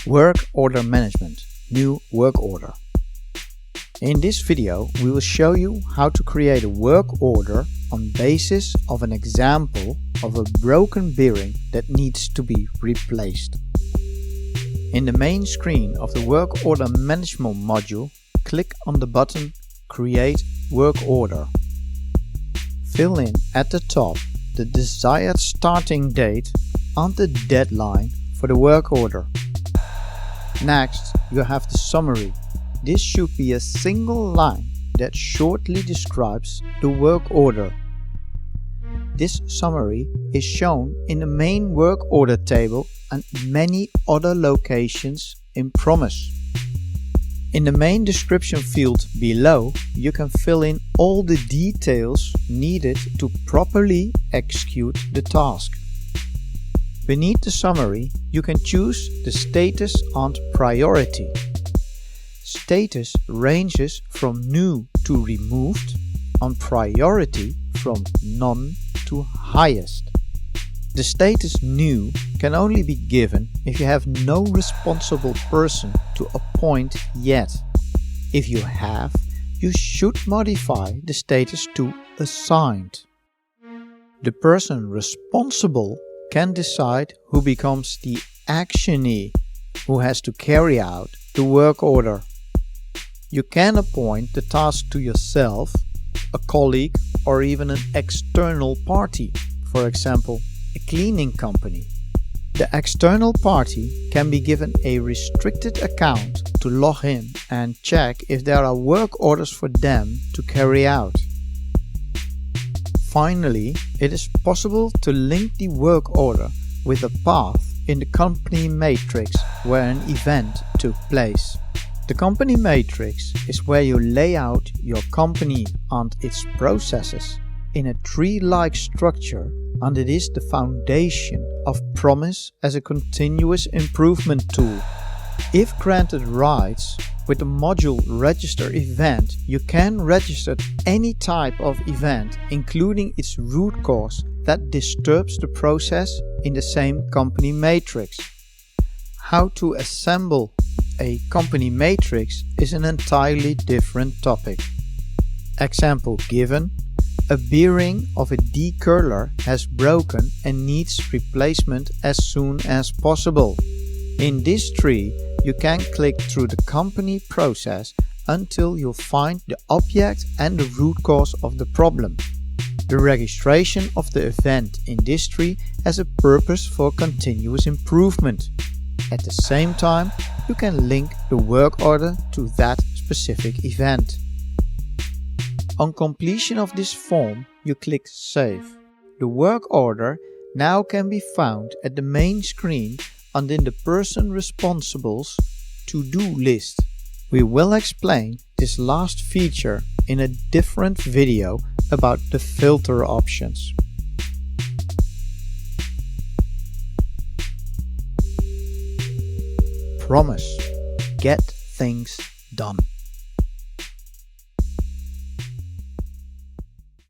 Work order management, new work order. In this video we will show you how to create a work order on basis of an example of a broken bearing that needs to be replaced. In the main screen of the work order management module, click on the button Create Work Order. Fill in at the top the desired starting date and the deadline for the work order. Next, you have the summary. This should be a single line that shortly describes the work order. This summary is shown in the main work order table and many other locations in Promise. In the main description field below, you can fill in all the details needed to properly execute the task. Beneath the summary, you can choose the status and priority. Status ranges from new to removed and priority from none to highest. The status new can only be given if you have no responsible person to appoint yet. If you have, you should modify the status to assigned. The person responsible can decide who becomes the actionee who has to carry out the work order. You can appoint the task to yourself, a colleague, or even an external party, for example, a cleaning company. The external party can be given a restricted account to log in and check if there are work orders for them to carry out. Finally, it is possible to link the work order with a path in the company matrix where an event took place. The company matrix is where you lay out your company and its processes in a tree-like structure, and it is the foundation of Promise as a continuous improvement tool. If granted rights, with the module Register Event, you can register any type of event, including its root cause that disturbs the process in the same company matrix. How to assemble a company matrix is an entirely different topic. Example given: a bearing of a decurler has broken and needs replacement as soon as possible. In this tree, you can click through the company process until you find the object and the root cause of the problem. The registration of the event in this tree has a purpose for continuous improvement. At the same time, you can link the work order to that specific event. On completion of this form, you click Save. The work order now can be found at the main screen and in the person responsible's to-do list. We will explain this last feature in a different video about the filter options. Promise. Get things done.